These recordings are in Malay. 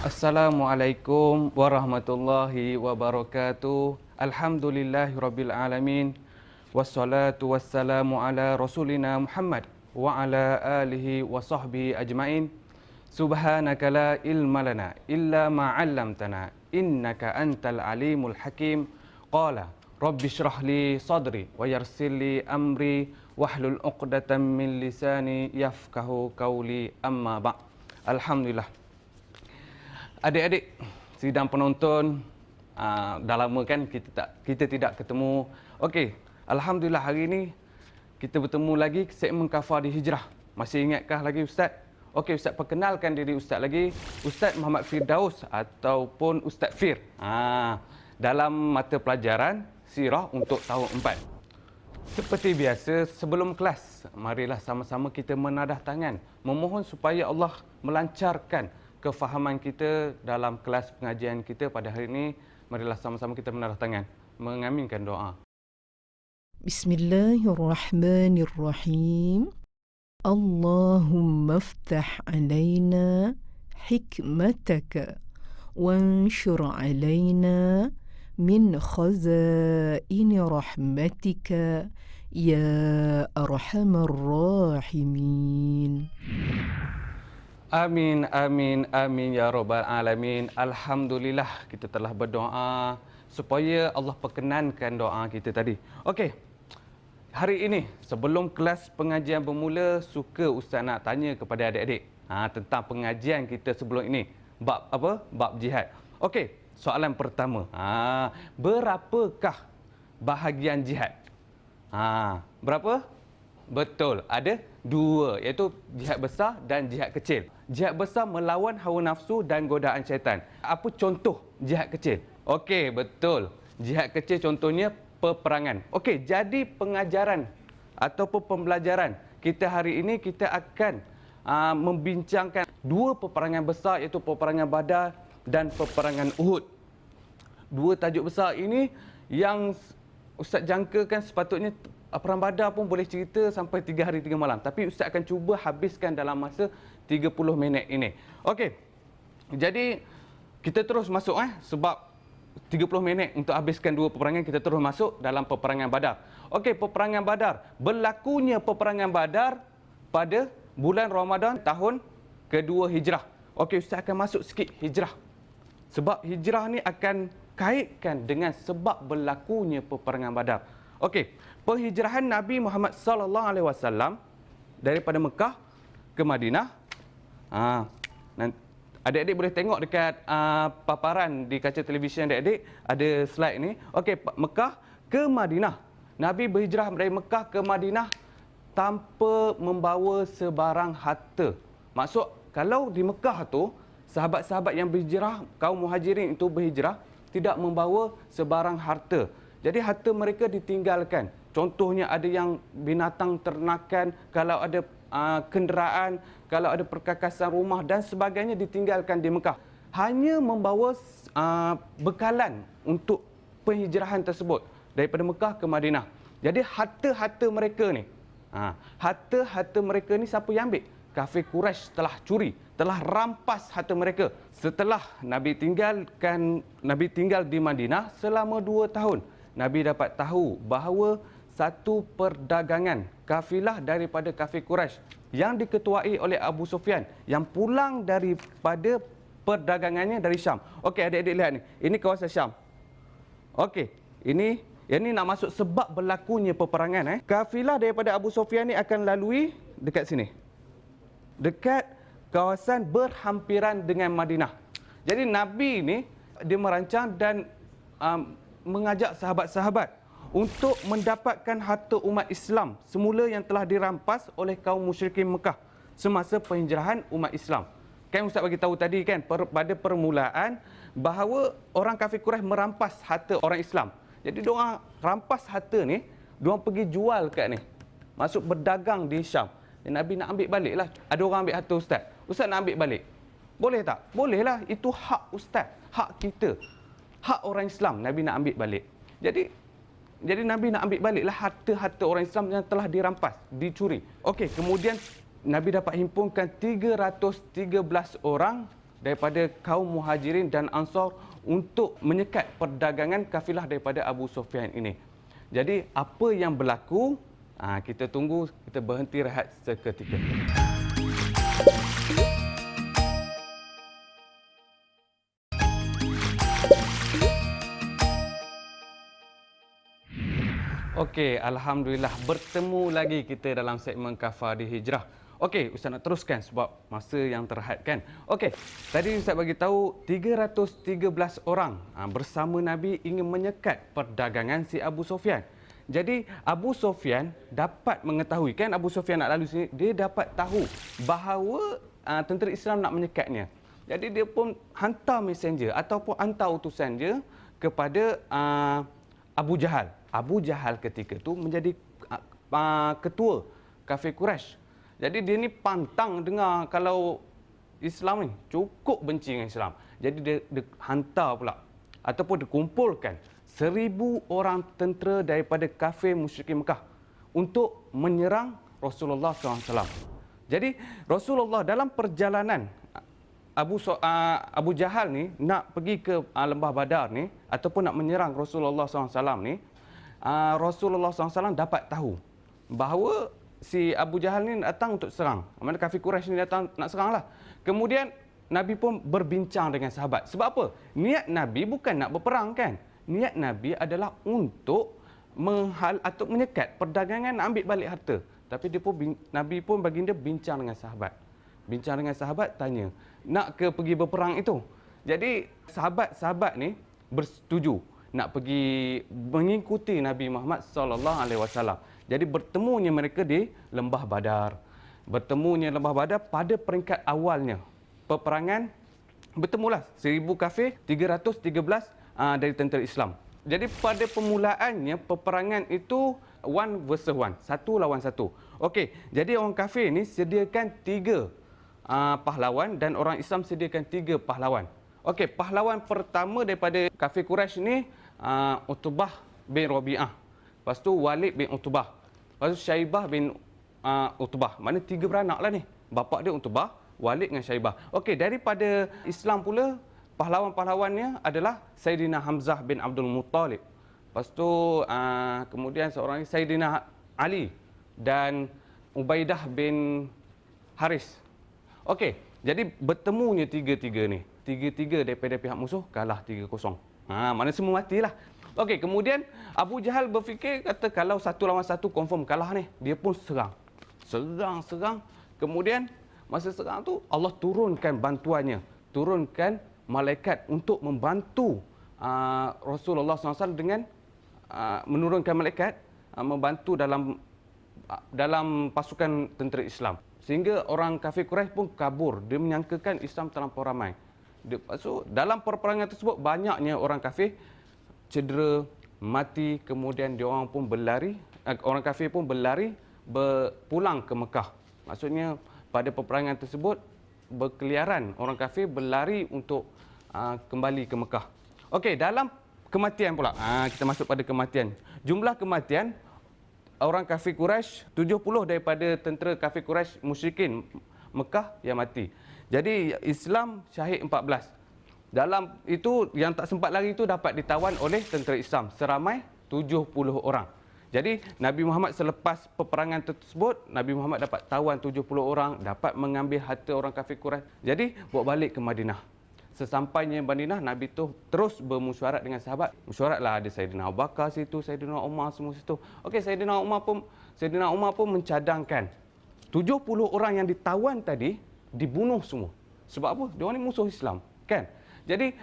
Assalamualaikum warahmatullahi wabarakatuh. Alhamdulillahirabbil alamin. Wassalatu wassalamu ala rasulina Muhammad wa ala alihi wa sahbihi ajmain. Subhanaka la ilma lana illa ma 'allamtana innaka antal alimul hakim. Qala rabbi shrah li sadri wa yassir li amri wahlul 'uqdatam min lisani yafqahu qawli amma ba'. Alhamdulillah. Adik-adik, sidang penonton, dah lama kan kita tidak ketemu. Okey, alhamdulillah hari ini kita bertemu lagi segmen Kafah di Hijrah. Masih ingatkah lagi Ustaz? Okey, Ustaz perkenalkan diri Ustaz lagi. Ustaz Muhammad Firdaus ataupun Ustaz Fir. Dalam mata pelajaran Sirah untuk tahun 4. Seperti biasa, sebelum kelas, marilah sama-sama kita menadah tangan, memohon supaya Allah melancarkan kefahaman kita dalam kelas pengajian kita pada hari ini. Marilah sama-sama kita menadah tangan, mengaminkan doa. Bismillahirrahmanirrahim. Allahumma aftah alaina hikmataka wanshur alaina min khazaini rahmatika ya arhamar rahimin. Amin, amin, amin ya rabbal alamin. Alhamdulillah kita telah berdoa supaya Allah perkenankan doa kita tadi. Okey. Hari ini sebelum kelas pengajian bermula, suka Ustaz nak tanya kepada adik-adik tentang pengajian kita sebelum ini. Bab apa? Bab jihad. Okey, soalan pertama. Berapakah bahagian jihad? Berapa? Betul, ada dua, iaitu jihad besar dan jihad kecil. Jihad besar melawan hawa nafsu dan godaan syaitan. Apa contoh jihad kecil? Okey, betul. Jihad kecil contohnya peperangan. Okey, jadi pengajaran ataupun pembelajaran kita hari ini, kita akan membincangkan dua peperangan besar, iaitu peperangan Badar dan peperangan Uhud. Dua tajuk besar ini yang Ustaz jangkakan sepatutnya Perang Badar pun boleh cerita sampai 3 hari 3 malam. Tapi Ustaz akan cuba habiskan dalam masa 30 minit ini. Okey. Jadi kita terus masuk sebab 30 minit untuk habiskan dua peperangan, kita terus masuk dalam peperangan Badar. Okey, peperangan Badar. Berlakunya peperangan Badar pada bulan Ramadan tahun kedua Hijrah. Okey, Ustaz akan masuk sikit Hijrah. Sebab Hijrah ni akan kaitkan dengan sebab berlakunya peperangan Badar. Okey, penghijrahan Nabi Muhammad sallallahu alaihi wasallam daripada Mekah ke Madinah. Adik-adik boleh tengok dekat paparan di kaca televisyen adik-adik, ada slide ni. Okey, Mekah ke Madinah. Nabi berhijrah dari Mekah ke Madinah tanpa membawa sebarang harta. Maksud, kalau di Mekah tu, sahabat-sahabat yang berhijrah, kaum muhajirin itu berhijrah, tidak membawa sebarang harta. Jadi harta mereka ditinggalkan. Contohnya ada yang binatang ternakan, kalau ada kenderaan, kalau ada perkakasan rumah dan sebagainya ditinggalkan di Mekah. Hanya membawa bekalan untuk penghijrahan tersebut daripada Mekah ke Madinah. Jadi harta-harta mereka ni, harta-harta mereka ni siapa yang ambil? Kafir Quraisy telah curi, telah rampas harta mereka. Setelah Nabi tinggal di Madinah selama 2 tahun. Nabi dapat tahu bahawa satu perdagangan kafilah daripada kafir Quraisy yang diketuai oleh Abu Sufyan yang pulang daripada perdagangannya dari Syam. Okey, adik-adik lihat ni. Ini kawasan Syam. Okey, ini nak masuk sebab berlakunya peperangan. Kafilah daripada Abu Sufyan ni akan lalui dekat sini. Dekat kawasan berhampiran dengan Madinah. Jadi Nabi ni dia merancang dan mengajak sahabat-sahabat untuk mendapatkan harta umat Islam semula yang telah dirampas oleh kaum musyrikin Mekah semasa penghijrahan umat Islam. Kan Ustaz bagi tahu tadi kan pada permulaan bahawa orang kafir Quraisy merampas harta orang Islam. Jadi diorang rampas harta ni, diorang pergi jual kat ni. Masuk berdagang di Syam. Dan Nabi nak ambil balik lah. Ada orang ambil harta Ustaz. Ustaz nak ambil balik. Boleh tak? Boleh lah. Itu hak Ustaz. Hak kita. Hak orang Islam. Nabi nak ambil balik. Jadi Nabi nak ambil baliklah harta-harta orang Islam yang telah dirampas, dicuri. Okey, kemudian Nabi dapat himpunkan 313 orang daripada kaum Muhajirin dan Ansar untuk menyekat perdagangan kafilah daripada Abu Sufyan ini. Jadi apa yang berlaku, kita tunggu, kita berhenti rehat seketika. Okey, alhamdulillah bertemu lagi kita dalam segmen Kafah di Hijrah. Okey, Ustaz nak teruskan sebab masa yang terhad kan. Okey, tadi Ustaz bagi tahu 313 orang bersama Nabi ingin menyekat perdagangan si Abu Sufyan. Jadi Abu Sufyan dapat mengetahui, kan Abu Sufyan nak lalu sini, dia dapat tahu bahawa tentera Islam nak menyekatnya. Jadi dia pun hantar messenger ataupun hantar utusan dia kepada Abu Jahal. Abu Jahal ketika itu menjadi ketua kafir Quraisy. Jadi dia ni pantang dengar kalau Islam ni cukup benci dengan Islam. Jadi dia hantar pula ataupun dikumpulkan 1,000 orang tentera daripada kafir musyrikin Mekah untuk menyerang Rasulullah SAW. Jadi Rasulullah dalam perjalanan Abu Jahal ni nak pergi ke Lembah Badar ni ataupun nak menyerang Rasulullah SAW ni, Rasulullah SAW dapat tahu bahawa si Abu Jahal ni datang untuk serang. Mana kafir Quraisy ni datang nak seranglah. Kemudian Nabi pun berbincang dengan sahabat. Sebab apa? Niat Nabi bukan nak berperang kan? Niat Nabi adalah untuk atau menyekat perdagangan, nak ambil balik harta. Tapi Nabi pun baginda bincang dengan sahabat. Bincang dengan sahabat, tanya, nak ke pergi berperang itu? Jadi sahabat-sahabat ni bersetuju nak pergi mengikuti Nabi Muhammad SAW. Jadi bertemunya mereka di Lembah Badar. Bertemunya Lembah Badar pada peringkat awalnya peperangan, bertemulah 1,000 kafir, 313 dari tentera Islam. Jadi pada permulaannya peperangan itu 1 versus 1, satu lawan satu. Okey, jadi orang kafir ini sediakan 3 pahlawan dan orang Islam sediakan 3 pahlawan. Okey, pahlawan pertama daripada kafir Quraisy ini Utbah bin Rabi'ah. Lepas tu Walid bin Utbah. Lepas tu Syaibah bin Utbah. Mana 3 beranak lah ni. Bapa dia Utbah, Walid dengan Syaibah. Okey, daripada Islam pula pahlawan-pahlawannya adalah Sayyidina Hamzah bin Abdul Muttalib. Lepas tu kemudian seorang lagi Sayyidina Ali dan Ubaidah bin Haris. Okey, jadi bertemunya 3-3 ni. 3-3 daripada pihak musuh kalah 3-0. Mana semua matilah. Okey, kemudian Abu Jahal berfikir, kata kalau 1 lawan 1 confirm kalah ni. Dia pun serang. Serang. Kemudian masa serang tu Allah turunkan bantuannya. Turunkan malaikat untuk membantu Rasulullah SAW dengan menurunkan malaikat membantu dalam pasukan tentera Islam. Sehingga orang kafir Quraisy pun kabur. Dia menyangkakan Islam terlampau ramai. Dalam perperangan tersebut banyaknya orang kafir cedera, mati, kemudian diorang pun berlari, orang kafir pun berlari pulang ke Mekah. Maksudnya pada peperangan tersebut berkeliaran orang kafir berlari untuk kembali ke Mekah. Okey, dalam kematian pula. Kita masuk pada kematian. Jumlah kematian orang kafir Quraisy 70 daripada tentera kafir Quraisy musyrikin Mekah yang mati. Jadi Islam syahid 14. Dalam itu yang tak sempat lari itu dapat ditawan oleh tentera Islam seramai 70 orang. Jadi Nabi Muhammad selepas peperangan tersebut, Nabi Muhammad dapat tawan 70 orang, dapat mengambil harta orang kafir Quraisy. Jadi bawa balik ke Madinah. Sesampainya di Madinah, Nabi tu terus bermusyawarah dengan sahabat. Musyawarahlah, ada Sayyidina Abu Bakar situ, Sayyidina Umar semua situ. Okey, Sayyidina Umar pun mencadangkan 70 orang yang ditawan tadi dibunuh semua. Sebab apa? Diorang ni musuh Islam, kan? Jadi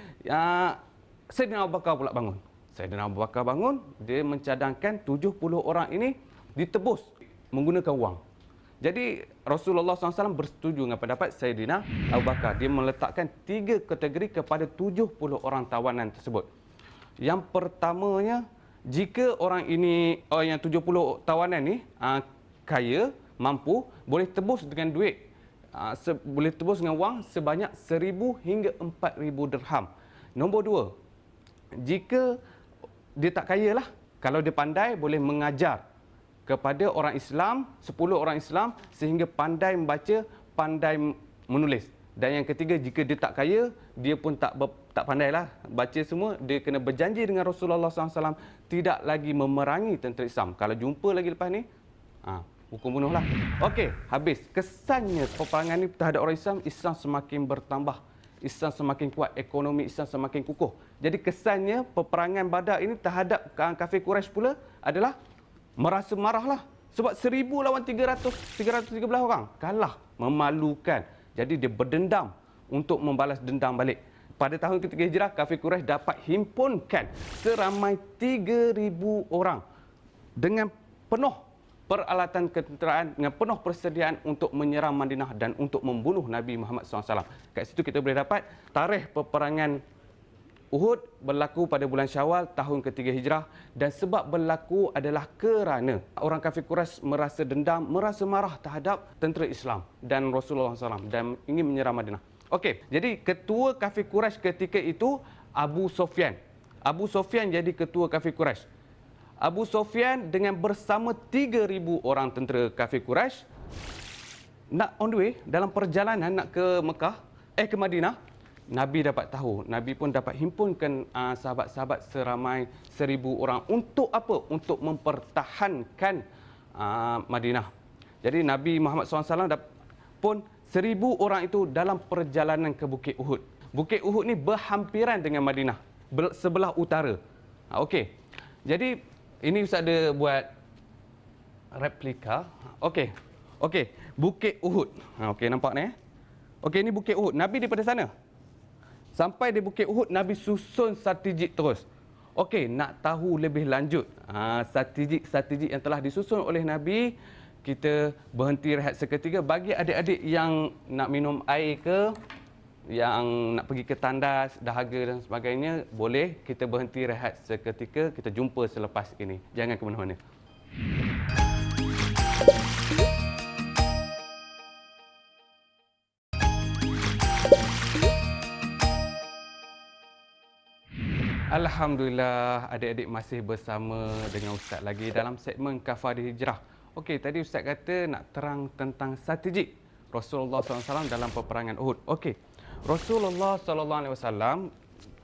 Sayyidina Abu Bakar pula bangun. Sayyidina Abu Bakar bangun, dia mencadangkan 70 orang ini ditebus menggunakan wang. Jadi Rasulullah SAW bersetuju dengan pendapat Sayyidina Abu Bakar. Dia meletakkan 3 kategori kepada 70 orang tawanan tersebut. Yang pertamanya, jika orang yang 70 tawanan ni kaya, mampu, boleh tebus dengan duit, boleh tebus dengan wang sebanyak 1,000 hingga 4,000 dirham. Nombor 2, jika dia tak kaya lah, kalau dia pandai boleh mengajar kepada orang Islam, 10 orang Islam sehingga pandai membaca, pandai menulis. Dan yang ketiga, jika dia tak kaya, dia pun tak pandailah baca semua, dia kena berjanji dengan Rasulullah SAW tidak lagi memerangi tentera Islam. Kalau jumpa lagi lepas ni, hukum bunuhlah. Okey, habis. Kesannya peperangan ni terhadap orang Islam, Islam semakin bertambah. Islam semakin kuat, ekonomi Islam semakin kukuh. Jadi kesannya peperangan Badar ini terhadap kafir Quraisy pula adalah merasa marahlah. Sebab 1000 lawan 313 orang. Kalah, memalukan. Jadi dia berdendam untuk membalas dendam balik. Pada tahun ketiga Hijrah, kafir Quraisy dapat himpunkan seramai 3000 orang dengan penuh peralatan ketenteraan, dengan penuh persediaan untuk menyerang Madinah dan untuk membunuh Nabi Muhammad SAW. Kat situ kita boleh dapat tarikh peperangan Uhud berlaku pada bulan Syawal tahun ketiga Hijrah, dan sebab berlaku adalah kerana orang kafir Quraisy merasa dendam, merasa marah terhadap tentera Islam dan Rasulullah SAW dan ingin menyerang Madinah. Okey, jadi ketua kafir Quraisy ketika itu Abu Sufyan. Abu Sufyan jadi ketua kafir Quraisy. Abu Sufyan dengan bersama 3000 orang tentera kafir Quraisy nak on the way dalam perjalanan nak ke Mekah, ke Madinah. Nabi dapat tahu, Nabi pun dapat himpunkan sahabat-sahabat seramai 1000 orang. Untuk apa? Untuk mempertahankan Madinah. Jadi Nabi Muhammad SAW pun 1000 orang itu dalam perjalanan ke Bukit Uhud. Bukit Uhud ni berhampiran dengan Madinah, sebelah utara. Okey. Jadi ini Ustaz ada buat replika. Okey. Okey, Bukit Uhud. Okey, nampak ni. Okey, ini Bukit Uhud. Nabi daripada sana. Sampai di Bukit Uhud, Nabi susun strategik terus. Okey, nak tahu lebih lanjut strategik yang telah disusun oleh Nabi, kita berhenti rehat seketika. Bagi adik-adik yang nak minum air ke, yang nak pergi ke tandas, dahaga dan sebagainya, boleh kita berhenti rehat seketika. Kita jumpa selepas ini. Jangan ke mana-mana. Alhamdulillah, adik-adik masih bersama dengan Ustaz lagi dalam segmen Kafadah Hijrah. Okey, tadi Ustaz kata nak terang tentang strategik Rasulullah SAW dalam peperangan Uhud. Okey, Rasulullah SAW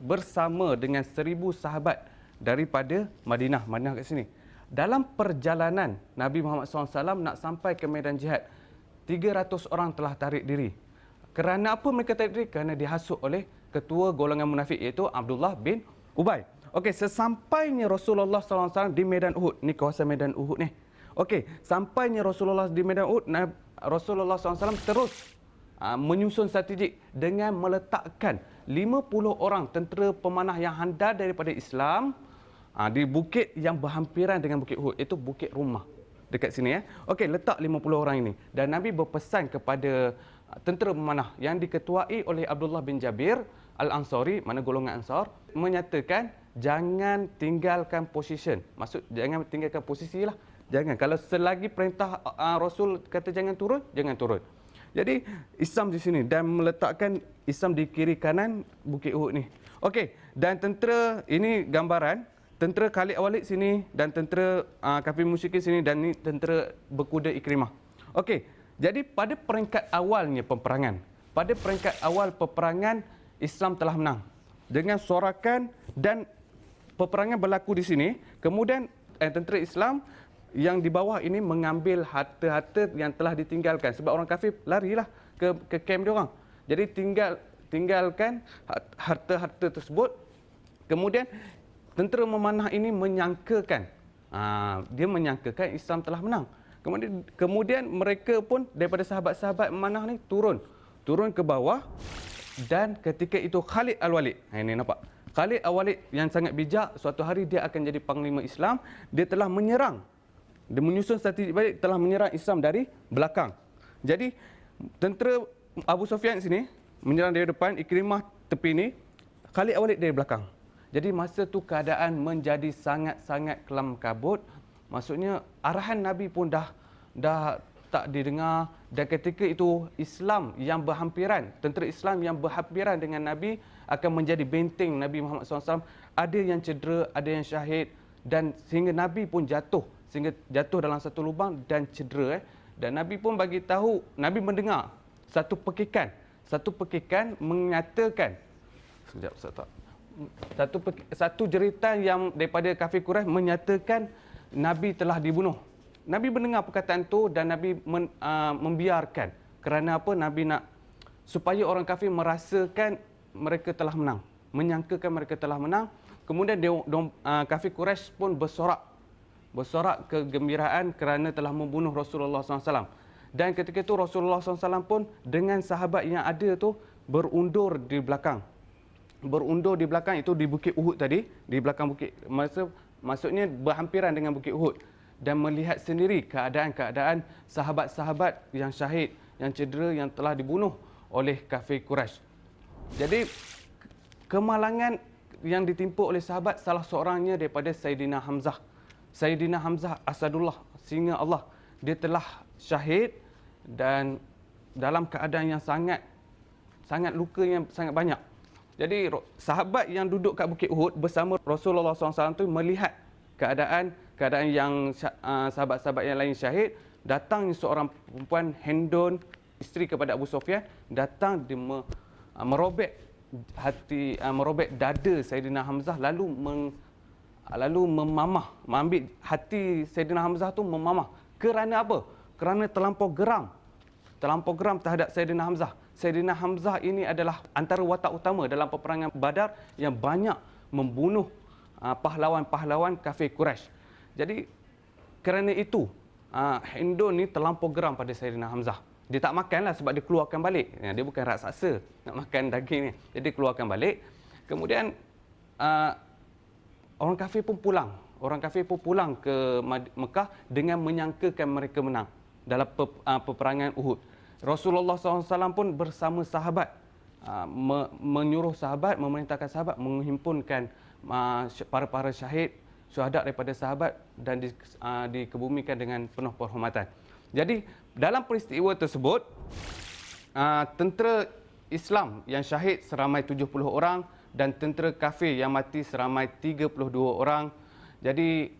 bersama dengan 1000 sahabat daripada Madinah kat sini. Dalam perjalanan Nabi Muhammad SAW nak sampai ke medan jihad, 300 orang telah tarik diri. Kerana apa mereka tarik diri? Kerana dihasut oleh ketua golongan munafik, iaitu Abdullah bin Ubay. Okey, sesampainya Rasulullah SAW di medan Uhud, ni kawasan medan Uhud ni. Okey, sampainya Rasulullah di medan Uhud, Rasulullah SAW terus menyusun strategik dengan meletakkan 50 orang tentera pemanah yang handal daripada Islam di bukit yang berhampiran dengan Bukit Uhud, iaitu Bukit Rumah. Dekat sini Okey, letak 50 orang ini. Dan Nabi berpesan kepada tentera pemanah yang diketuai oleh Abdullah bin Jabir Al-Ansari, mana golongan Ansar, menyatakan jangan tinggalkan position. Maksud jangan tinggalkan posisi lah. Jangan. Kalau selagi perintah Rasul kata jangan turun, jangan turun. Jadi Islam di sini dan meletakkan Islam di kiri kanan Bukit Uhud ni. Okey, dan tentera ini gambaran tentera Khalid Walid sini dan tentera kafir musyrikin sini, dan ni tentera berkuda Ikrimah. Okey, jadi pada peringkat awalnya peperangan, Islam telah menang dengan sorakan, dan peperangan berlaku di sini. Kemudian tentera Islam yang di bawah ini mengambil harta-harta yang telah ditinggalkan, sebab orang kafir larilah ke kamp dia orang. Jadi tinggalkan harta-harta tersebut. Kemudian tentera memanah ini menyangkakan Islam telah menang. Kemudian mereka pun daripada sahabat-sahabat memanah ni turun ke bawah. Dan ketika itu Khalid Al-Walid, ini nampak, Khalid Al-Walid yang sangat bijak, suatu hari dia akan jadi panglima Islam. Dia telah menyerang, dia menyusun strategi balik, telah menyerang Islam dari belakang. Jadi tentera Abu Sufyan sini menyerang dari depan, Ikrimah tepi ni, Khalid Al-Walid dari belakang. Jadi masa tu keadaan menjadi sangat-sangat kelam kabut. Maksudnya arahan Nabi pun dah tak didengar, dan ketika itu Islam yang berhampiran, tentera Islam yang berhampiran dengan Nabi akan menjadi benteng Nabi Muhammad SAW. Ada yang cedera, ada yang syahid, dan sehingga Nabi pun jatuh dalam satu lubang dan cedera. Dan Nabi pun bagi tahu, Nabi mendengar satu pekikan Satu pekikan menyatakan, sekejap Ustaz tak. Satu jeritan yang daripada kafir Quraisy menyatakan Nabi telah dibunuh. Nabi mendengar perkataan itu dan Nabi membiarkan. Kerana apa? Nabi nak supaya orang kafir merasakan mereka telah menang, menyangkakan mereka telah menang. Kemudian kafir Quraisy pun bersorak kegembiraan kerana telah membunuh Rasulullah SAW. Dan ketika itu Rasulullah SAW pun dengan sahabat yang ada tu berundur di belakang. Berundur di belakang itu di Bukit Uhud tadi, di belakang bukit, maksudnya berhampiran dengan Bukit Uhud, dan melihat sendiri keadaan-keadaan sahabat-sahabat yang syahid, yang cedera, yang telah dibunuh oleh kafir Quraisy. Jadi kemalangan yang ditimpa oleh sahabat, salah seorangnya daripada Sayyidina Hamzah. Sayyidina Hamzah Asadullah, singa Allah, dia telah syahid dan dalam keadaan yang sangat luka yang sangat banyak. Jadi sahabat yang duduk kat Bukit Uhud bersama Rasulullah SAW tu melihat keadaan yang sahabat-sahabat yang lain syahid. Datang seorang perempuan Hindun, isteri kepada Abu Sufyan, datang dia merobek dada Sayyidina Hamzah, lalu mengambil hati Sayyidina Hamzah tu memamah. Kerana apa? Kerana terlampau geram terhadap Sayyidina Hamzah. Sayyidina Hamzah ini adalah antara watak utama dalam peperangan Badar yang banyak membunuh pahlawan-pahlawan kafir Quraisy. Jadi kerana itu Hindun ni terlampau geram pada Sayyidina Hamzah. Dia tak makanlah sebab dia keluarkan balik. Dia bukan raksasa nak makan daging ni. Jadi keluarkan balik. Kemudian orang kafir pun pulang. Orang kafir pun pulang ke Mekah dengan menyangkakan mereka menang dalam peperangan Uhud. Rasulullah SAW pun bersama sahabat menyuruh sahabat, memerintahkan sahabat menghimpunkan para syahid, syuhada daripada sahabat dan dikebumikan dengan penuh penghormatan. Jadi dalam peristiwa tersebut, tentera Islam yang syahid seramai 70 orang dan tentera kafir yang mati seramai 32 orang. Jadi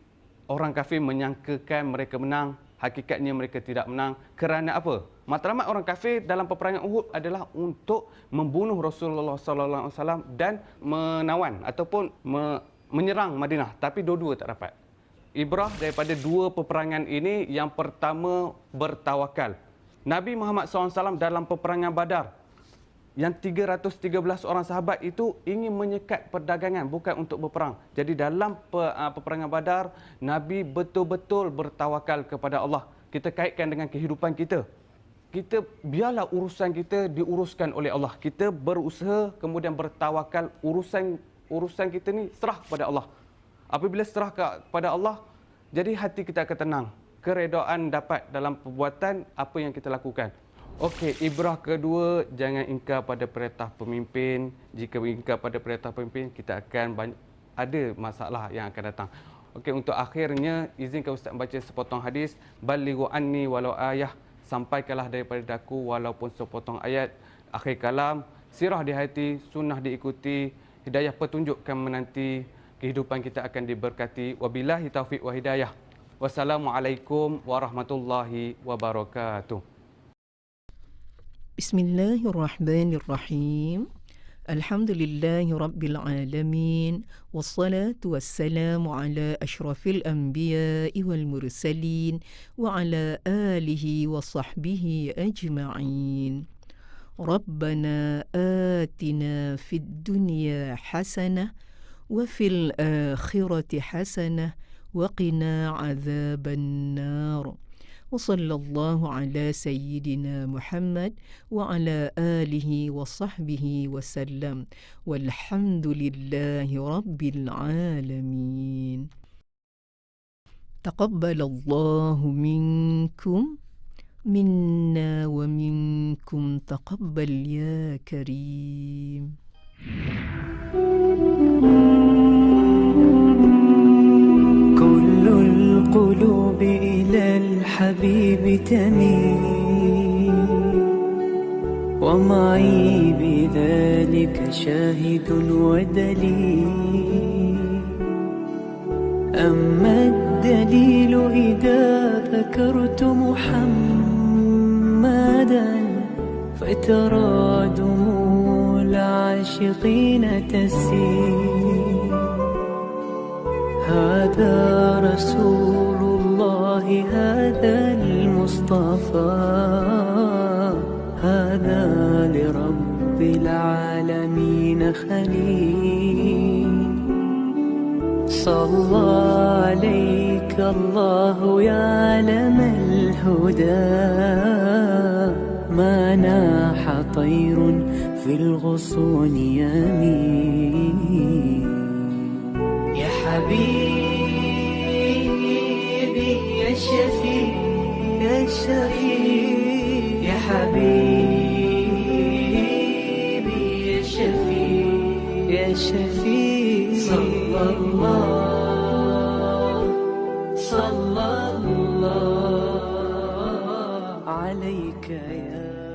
orang kafir menyangkakan mereka menang, hakikatnya mereka tidak menang. Kerana apa? Matlamat orang kafir dalam peperangan Uhud adalah untuk membunuh Rasulullah SAW dan menawan ataupun menyerang Madinah. Tapi dua-dua tak dapat. Ibrah daripada dua peperangan ini, yang pertama bertawakal. Nabi Muhammad SAW dalam peperangan Badar, yang 313 orang sahabat itu ingin menyekat perdagangan, bukan untuk berperang. Jadi dalam peperangan Badar, Nabi betul-betul bertawakal kepada Allah. Kita kaitkan dengan kehidupan kita. Biarlah urusan kita diuruskan oleh Allah. Kita berusaha kemudian bertawakal, urusan kita ni serah kepada Allah. Apabila serah kepada Allah, jadi hati kita akan tenang. Keredaan dapat dalam perbuatan apa yang kita lakukan. Okey, ibrah kedua, jangan ingkar pada perintah pemimpin. Jika ingkar pada perintah pemimpin, kita akan ada masalah yang akan datang. Okey, untuk akhirnya, izinkan Ustaz baca sepotong hadis. Balighu anni walau ayah. Sampaikanlah daripada aku walaupun sepotong ayat. Akhir kalam, sirah di hati, sunnah diikuti, hidayah petunjuk kan menanti, kehidupan kita akan diberkati. Wabillahi taufiq wa hidayah. Wassalamualaikum warahmatullahi wabarakatuh. Bismillahirrahmanirrahim. Alhamdulillahi Rabbil Alamin. Wassalatu wassalamu ala ashrafil anbiya'i wal mursalin wa ala alihi wa sahbihi ajma'in. Rabbana atina fid dunya hasanah wa fil akhirati hasanah wa qina adzaban nar. وصلى الله على سيدنا محمد وعلى آله وصحبه وسلم والحمد لله رب العالمين. تقبل الله منكم منا ومنكم تقبل يا كريم. كل القلوب إلى الحبيب تميل ومعي بذلك شاهد ودليل. أما الدليل إذا ذكرت محمدا فترى دموع العاشقين تسيل. هذا رسول الله، هذا المصطفى، هذا لرب العالمين خليل. صلى عليك الله يا علم الهدى، ما ناح طير في الغصون يمين. يا حبيبي يا شفيع يا شفيع، يا حبيبي يا شفيع يا شفيع. صلى الله عليك يا